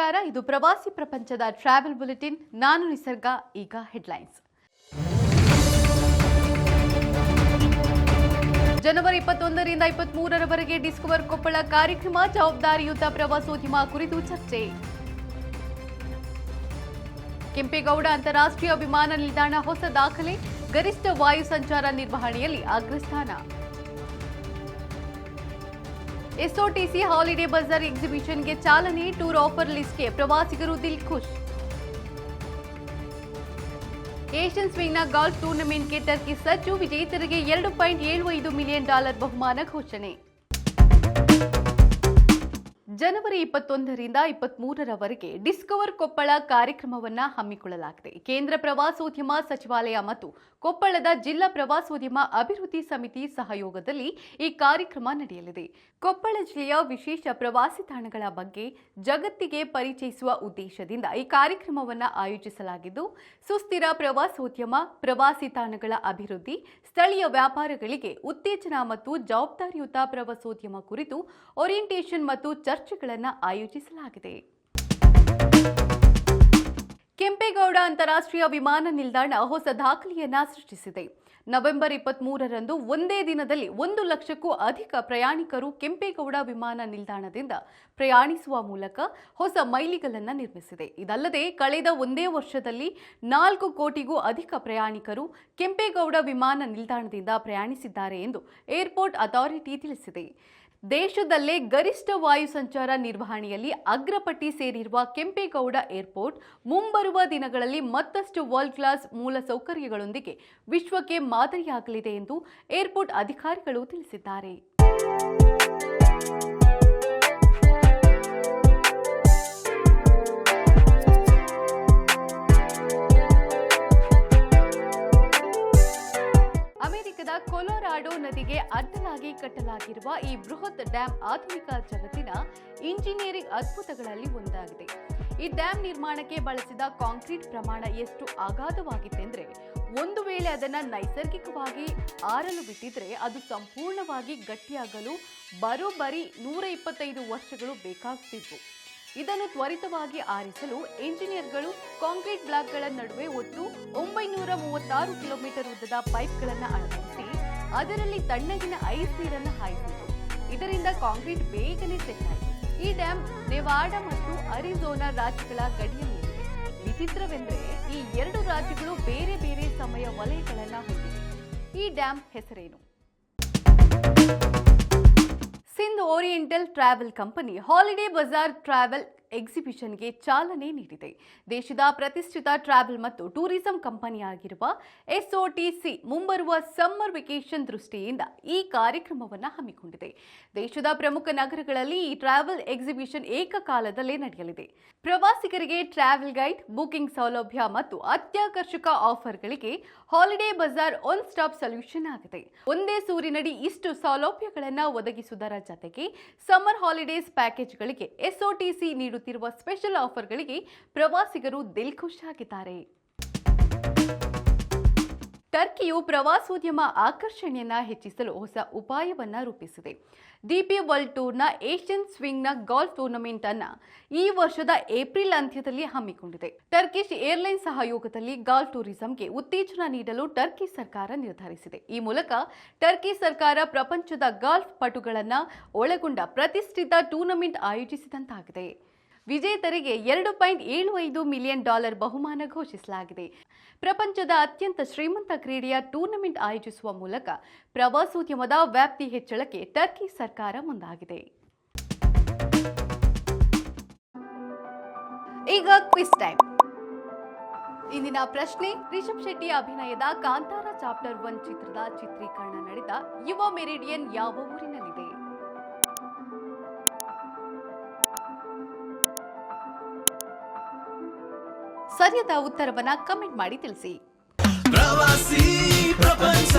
ನಮಸ್ಕಾರ, ಇದು ಪ್ರವಾಸಿ ಪ್ರಪಂಚದ ಟ್ರಾವೆಲ್ ಬುಲೆಟಿನ್. ನಾನು ನಿಸರ್ಗ. ಈಗ ಹೆಡ್ಲೈನ್ಸ್. ಜನವರಿ 21ರಿಂದ 23ರವರೆಗೆ ಡಿಸ್ಕವರ್ ಕೊಪ್ಪಳ ಕಾರ್ಯಕ್ರಮ, ಜವಾಬ್ದಾರಿಯುತ ಪ್ರವಾಸೋದ್ಯಮ ಕುರಿತು ಚರ್ಚೆ. ಕೆಂಪೇಗೌಡ ಅಂತಾರಾಷ್ಟ್ರೀಯ ವಿಮಾನ ನಿಲ್ದಾಣ ಹೊಸ ದಾಖಲೆ, ಗರಿಷ್ಠ ವಾಯು ಸಂಚಾರ ನಿರ್ವಹಣೆಯಲ್ಲಿ ಅಗ್ರಸ್ಥಾನ. ಎಸ್ಒಟಿಸಿ ಹಾಲಿಡೇ ಬಜಾರ್ ಎಕ್ಸಿಬಿಷನ್ಗೆ ಚಾಲನೆ, ಟೂರ್ ಆಫರ್ ಲಿಸ್ಟ್ಗೆ ಪ್ರವಾಸಿಗರು ದಿಲ್ ಖುಷ್. ಏಷ್ಯನ್ ಸ್ವಿಂಗ್ನ ಗಾಲ್ಫ್ ಟೂರ್ನಮೆಂಟ್ಗೆ ಟರ್ಕಿ ಸಜ್ಜು, ವಿಜೇತರಿಗೆ $2.75 ಮಿಲಿಯನ್ ಬಹುಮಾನ ಘೋಷಣೆ. ಜನವರಿ 21ರಿಂದ 23ರವರೆಗೆ ಡಿಸ್ಕವರ್ ಕೊಪ್ಪಳ ಕಾರ್ಯಕ್ರಮವನ್ನು ಹಮ್ಮಿಕೊಳ್ಳಲಾಗಿದೆ. ಕೇಂದ್ರ ಪ್ರವಾಸೋದ್ಯಮ ಸಚಿವಾಲಯ ಮತ್ತು ಕೊಪ್ಪಳದ ಜಿಲ್ಲಾ ಪ್ರವಾಸೋದ್ಯಮ ಅಭಿವೃದ್ಧಿ ಸಮಿತಿ ಸಹಯೋಗದಲ್ಲಿ ಈ ಕಾರ್ಯಕ್ರಮ ನಡೆಯಲಿದೆ. ಕೊಪ್ಪಳ ಜಿಲ್ಲೆಯ ವಿಶೇಷ ಪ್ರವಾಸಿ ತಾಣಗಳ ಬಗ್ಗೆ ಜಗತ್ತಿಗೆ ಪರಿಚಯಿಸುವ ಉದ್ದೇಶದಿಂದ ಈ ಕಾರ್ಯಕ್ರಮವನ್ನು ಆಯೋಜಿಸಲಾಗಿದ್ದು, ಸುಸ್ಥಿರ ಪ್ರವಾಸೋದ್ಯಮ, ಪ್ರವಾಸಿ ತಾಣಗಳ ಅಭಿವೃದ್ಧಿ, ಸ್ಥಳೀಯ ವ್ಯಾಪಾರಗಳಿಗೆ ಉತ್ತೇಜನ ಮತ್ತು ಜವಾಬ್ದಾರಿಯುತ ಪ್ರವಾಸೋದ್ಯಮ ಕುರಿತು ಓರಿಯೆಂಟೇಷನ್ ಮತ್ತು ಚರ್ಚೆಗಳನ್ನು ಆಯೋಜಿಸಲಾಗಿದೆ. ಕೆಂಪೇಗೌಡ ಅಂತಾರಾಷ್ಟ್ರೀಯ ವಿಮಾನ ನಿಲ್ದಾಣ ಹೊಸ ದಾಖಲೆಯನ್ನ ಸೃಷ್ಟಿಸಿದೆ. ನವೆಂಬರ್ 23ರಂದು ಒಂದೇ ದಿನದಲ್ಲಿ 1 ಲಕ್ಷಕ್ಕೂ ಅಧಿಕ ಪ್ರಯಾಣಿಕರು ಕೆಂಪೇಗೌಡ ವಿಮಾನ ನಿಲ್ದಾಣದಿಂದ ಪ್ರಯಾಣಿಸುವ ಮೂಲಕ ಹೊಸ ಮೈಲಿಗಲ್ಲನ್ನು ನಿರ್ಮಿಸಿದೆ. ಇದಲ್ಲದೆ ಕಳೆದ ಒಂದೇ ವರ್ಷದಲ್ಲಿ 4 ಕೋಟಿಗೂ ಅಧಿಕ ಪ್ರಯಾಣಿಕರು ಕೆಂಪೇಗೌಡ ವಿಮಾನ ನಿಲ್ದಾಣದಿಂದ ಪ್ರಯಾಣಿಸಿದ್ದಾರೆ ಎಂದು ಏರ್ಪೋರ್ಟ್ ಅಥಾರಿಟಿ ತಿಳಿಸಿದೆ. ದೇಶದಲ್ಲೇ ಗರಿಷ್ಠ ವಾಯು ಸಂಚಾರ ನಿರ್ವಹಣೆಯಲ್ಲಿ ಅಗ್ರಪಟ್ಟಿ ಸೇರಿರುವ ಕೆಂಪೇಗೌಡ ಏರ್ಪೋರ್ಟ್ ಮುಂಬರುವ ದಿನಗಳಲ್ಲಿ ಮತ್ತಷ್ಟು ವರ್ಲ್ಡ್ ಕ್ಲಾಸ್ ಮೂಲಸೌಕರ್ಯಗಳೊಂದಿಗೆ ವಿಶ್ವಕ್ಕೆ ಮಾದರಿಯಾಗಲಿದೆ ಎಂದು ಏರ್ಪೋರ್ಟ್ ಅಧಿಕಾರಿಗಳು ತಿಳಿಸಿದ್ದಾರೆ. ಕೊಲೊರಾಡೋ ನದಿಗೆ ಅಡ್ಡಲಾಗಿ ಕಟ್ಟಲಾಗಿರುವ ಈ ಬೃಹತ್ ಡ್ಯಾಂ ಆಧುನಿಕ ಜಗತ್ತಿನ ಇಂಜಿನಿಯರಿಂಗ್ ಅದ್ಭುತಗಳಲ್ಲಿ ಒಂದಾಗಿದೆ. ಈ ಡ್ಯಾಂ ನಿರ್ಮಾಣಕ್ಕೆ ಬಳಸಿದ ಕಾಂಕ್ರೀಟ್ ಪ್ರಮಾಣ ಎಷ್ಟು ಅಗಾಧವಾಗಿತ್ತೆಂದರೆ, ಒಂದು ವೇಳೆ ಅದನ್ನು ನೈಸರ್ಗಿಕವಾಗಿ ಆರಲು ಬಿಟ್ಟಿದ್ರೆ ಅದು ಸಂಪೂರ್ಣವಾಗಿ ಗಟ್ಟಿಯಾಗಲು ಬರೋಬ್ಬರಿ 125 ವರ್ಷಗಳು ಬೇಕಾಗುತ್ತಿತ್ತು. ಇದನ್ನು ತ್ವರಿತವಾಗಿ ಆರಿಸಲು ಇಂಜಿನಿಯರ್ಗಳು ಕಾಂಕ್ರೀಟ್ ಬ್ಲಾಕ್ಗಳ ನಡುವೆ ಒಟ್ಟು 936 ಕಿಲೋಮೀಟರ್ ಉದ್ದದ ಪೈಪ್ಗಳನ್ನು ಅಳವಡಿಸಿ ಅದರಲ್ಲಿ ತಣ್ಣಗಿನ ಐಸ್ ನೀರನ್ನು ಹಾಯಿಸಿದರು. ಇದರಿಂದ ಕಾಂಕ್ರೀಟ್ ಬೇಗನೆ ಸೆಟ್ ಆಯಿತು. ಈ ಡ್ಯಾಂ ನೆವಾಡಾ ಮತ್ತು ಅರಿಜೋನಾ ರಾಜ್ಯಗಳ ಗಡಿಯಲ್ಲಿದೆ. ವಿಚಿತ್ರವೆಂದರೆ, ಈ 2 ರಾಜ್ಯಗಳು ಬೇರೆ ಬೇರೆ ಸಮಯ ವಲಯಗಳನ್ನು ಹೊಂದಿವೆ. ಈ ಡ್ಯಾಂ ಹೆಸರೇನು? Sindh oriental travel company holiday bazaar travel ಎಕ್ಸಿಬಿಷನ್ಗೆ ಚಾಲನೆ ನೀಡಿದೆ. ದೇಶದ ಪ್ರತಿಷ್ಠಿತ ಟ್ರಾವೆಲ್ ಮತ್ತು ಟೂರಿಸಂ ಕಂಪನಿಯಾಗಿರುವ ಎಸ್ಒಟಿಸಿ ಮುಂಬರುವ ಸಮ್ಮರ್ ವೆಕೇಷನ್ ದೃಷ್ಟಿಯಿಂದ ಈ ಕಾರ್ಯಕ್ರಮವನ್ನು ಹಮ್ಮಿಕೊಂಡಿದೆ. ದೇಶದ ಪ್ರಮುಖ ನಗರಗಳಲ್ಲಿ ಈ ಟ್ರಾವೆಲ್ ಎಕ್ಸಿಬಿಷನ್ ಏಕಕಾಲದಲ್ಲೇ ನಡೆಯಲಿದೆ. ಪ್ರವಾಸಿಗರಿಗೆ ಟ್ರಾವೆಲ್ ಗೈಡ್, ಬುಕಿಂಗ್ ಸೌಲಭ್ಯ ಮತ್ತು ಅತ್ಯಾಕರ್ಷಕ ಆಫರ್ಗಳಿಗೆ holiday bazaar one stop solution ಆಗಿದೆ. ಒಂದೇ ಸೂರಿನಡಿ ಇಷ್ಟು ಸೌಲಭ್ಯಗಳನ್ನು ಒದಗಿಸುವುದರ ಜತೆಗೆ ಸಮ್ಮರ್ ಹಾಲಿಡೇಸ್ ಪ್ಯಾಕೇಜ್ಗಳಿಗೆ ಎಸ್ಒಟಿಸಿ ನೀಡುತ್ತಿರುವ ಸ್ಪೆಷಲ್ ಆಫರ್ಗಳಿಗೆ ಪ್ರವಾಸಿಗರು ದಿಲ್ ಖುಷ್ ಆಗಿದ್ದಾರೆ. ಟರ್ಕಿಯು ಪ್ರವಾಸೋದ್ಯಮ ಆಕರ್ಷಣೆಯನ್ನು ಹೆಚ್ಚಿಸಲು ಹೊಸ ಉಪಾಯವನ್ನು ರೂಪಿಸಿದೆ. ಡಿಪಿ ವರ್ಲ್ಡ್ ಟೂರ್ನ ಏಷ್ಯನ್ ಸ್ವಿಂಗ್ನ ಗಾಲ್ಫ್ ಟೂರ್ನಮೆಂಟ್ ಅನ್ನು ಈ ವರ್ಷದ ಏಪ್ರಿಲ್ ಅಂತ್ಯದಲ್ಲಿ ಹಮ್ಮಿಕೊಂಡಿದೆ. ಟರ್ಕಿಶ್ ಏರ್ಲೈನ್ಸ್ ಸಹಯೋಗದಲ್ಲಿ ಗಾಲ್ಫ್ ಟೂರಿಸಂಗೆ ಉತ್ತೇಜನ ನೀಡಲು ಟರ್ಕಿ ಸರ್ಕಾರ ನಿರ್ಧರಿಸಿದೆ. ಈ ಮೂಲಕ ಟರ್ಕಿ ಸರ್ಕಾರ ಪ್ರಪಂಚದ ಗಾಲ್ಫ್ ಪಟುಗಳನ್ನು ಒಳಗೊಂಡ ಪ್ರತಿಷ್ಠಿತ ಟೂರ್ನಮೆಂಟ್ ಆಯೋಜಿಸಿದಂತಾಗಿದೆ. ವಿಜೇತರಿಗೆ $2.75 ಮಿಲಿಯನ್ ಬಹುಮಾನ ಘೋಷಿಸಲಾಗಿದೆ. ಪ್ರಪಂಚದ ಅತ್ಯಂತ ಶ್ರೀಮಂತ ಕ್ರೀಡೆಯ ಟೂರ್ನಮೆಂಟ್ ಆಯೋಜಿಸುವ ಮೂಲಕ ಪ್ರವಾಸೋದ್ಯಮದ ವ್ಯಾಪ್ತಿ ಹೆಚ್ಚಳಕ್ಕೆ ಟರ್ಕಿ ಸರ್ಕಾರ ಮುಂದಾಗಿದೆ. ಈಗ ಕ್ವಿಜ್ ಟೈಮ್. ಇಂದಿನ ಪ್ರಶ್ನೆ: ರಿಷಬ್ ಶೆಟ್ಟಿ ಅಭಿನಯದ ಕಾಂತಾರ ಚಾಪ್ಟರ್ 1 ಚಿತ್ರದ ಚಿತ್ರೀಕರಣ ನಡೆದ ಯುವ ಮೆರಿಡಿಯನ್ ಯಾವ ಊರಿನಲ್ಲಿದೆ? ಸರಿಯಾದ ಉತ್ತರವನ್ನ ಕಮೆಂಟ್ ಮಾಡಿ ತಿಳಿಸಿ. ಪ್ರವಾಸಿ ಪ್ರಪಂಚ.